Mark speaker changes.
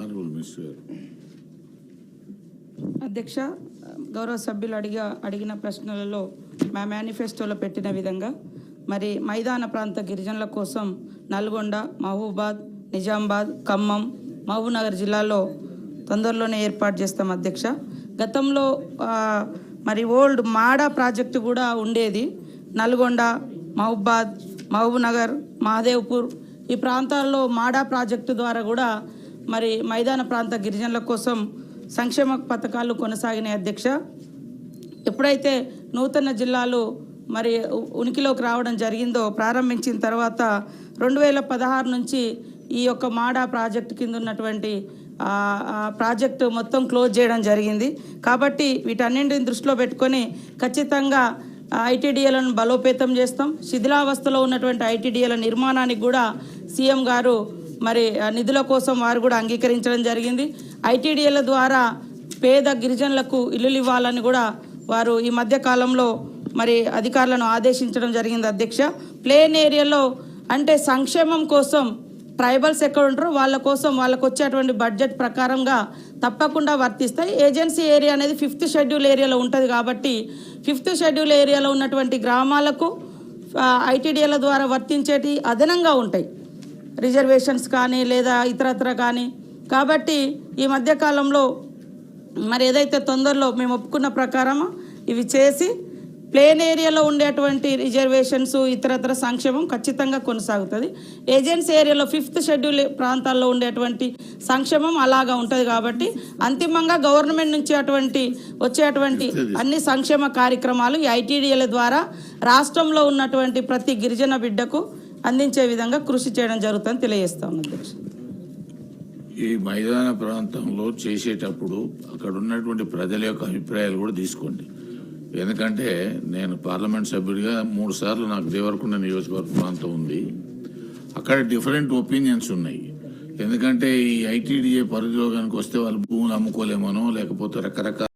Speaker 1: Honourable minister గారు.
Speaker 2: అధ్యక్ష, గౌరవ సభ్యులు అడిగిన ప్రశ్నలలో మా మేనిఫెస్టోలో పెట్టిన విధంగా మరి మైదాన ప్రాంత గిరిజనుల కోసం నల్గొండ, మహబూబాద్, నిజామాబాద్, ఖమ్మం, మహబూబ్నగర్ జిల్లాలో తొందరలోనే ఏర్పాటు చేస్తాం అధ్యక్ష. గతంలో మరి ఓల్డ్ మాడా ప్రాజెక్టు కూడా ఉండేది. నల్గొండ, మహబూబాద్, మహబూబ్నగర్, మహదేవ్పూర్ ఈ ప్రాంతాల్లో మాడా ప్రాజెక్టు ద్వారా కూడా మరి మైదాన ప్రాంత గిరిజనుల కోసం సంక్షేమ పథకాలు కొనసాగినాయి అధ్యక్ష. ఎప్పుడైతే నూతన జిల్లాలు మరి ఉనికిలోకి రావడం జరిగిందో, ప్రారంభించిన తర్వాత 2016 నుంచి ఈ యొక్క మాడా ప్రాజెక్టు కింద ఉన్నటువంటి ప్రాజెక్టు మొత్తం క్లోజ్ చేయడం జరిగింది. కాబట్టి వీటన్నింటిని దృష్టిలో పెట్టుకొని ఖచ్చితంగా ఐటీడీఏలను బలోపేతం చేస్తాం. శిథిలావస్థలో ఉన్నటువంటి ఐటీడీఏల నిర్మాణానికి కూడా సీఎం గారు మరి నిధుల కోసం వారు కూడా అంగీకరించడం జరిగింది. ఐటీడీఏల ద్వారా పేద గిరిజనులకు ఇల్లులు ఇవ్వాలని కూడా వారు ఈ మధ్య కాలంలో మరి అధికారులను ఆదేశించడం జరిగింది అధ్యక్ష. ప్లేన్ ఏరియాలో అంటే సంక్షేమం కోసం ట్రైబల్స్ ఎక్కడ ఉంటారో వాళ్ళ కోసం వాళ్ళకు వచ్చేటువంటి బడ్జెట్ ప్రకారంగా తప్పకుండా వర్తిస్తాయి. ఏజెన్సీ ఏరియా అనేది 5th షెడ్యూల్ ఏరియాలో ఉంటుంది కాబట్టి 5th షెడ్యూల్ ఏరియాలో ఉన్నటువంటి గ్రామాలకు ఐటీడీఏల ద్వారా వర్తించేటి అదనంగా ఉంటాయి, రిజర్వేషన్స్ కానీ లేదా ఇతరత్ర కానీ. కాబట్టి ఈ మధ్యకాలంలో మరి ఏదైతే తొందరలో మేము ఒప్పుకున్న ప్రకారం ఇవి చేసి ప్లేన్ ఏరియాలో ఉండేటువంటి రిజర్వేషన్స్ ఇతరత్ర సంక్షేమం ఖచ్చితంగా కొనసాగుతుంది. ఏజెన్సీ ఏరియాలో 5th షెడ్యూల్ ప్రాంతాల్లో ఉండేటువంటి సంక్షేమం అలాగా ఉంటుంది. కాబట్టి అంతిమంగా గవర్నమెంట్ నుంచి వచ్చేటువంటి అన్ని సంక్షేమ కార్యక్రమాలు ఈ ఐటీడీఏల ద్వారా రాష్ట్రంలో ఉన్నటువంటి ప్రతి గిరిజన బిడ్డకు అందించే విధంగా కృషి చేయడం జరుగుతుందని తెలియజేస్తాం అధ్యక్ష.
Speaker 1: ఈ మైదాన ప్రాంతంలో చేసేటప్పుడు అక్కడ ఉన్నటువంటి ప్రజల యొక్క అభిప్రాయాలు కూడా తీసుకోండి. ఎందుకంటే నేను పార్లమెంట్ సభ్యుడిగా 3 సార్లు నాకు దేవరకొండ నియోజకవర్గ ప్రాంతం ఉంది. అక్కడ డిఫరెంట్ ఒపీనియన్స్ ఉన్నాయి. ఎందుకంటే ఈ ఐటీడీఏ పరిధిలో కనుక వస్తే వాళ్ళు భూములు అమ్ముకోలేమనో లేకపోతే రకరకాల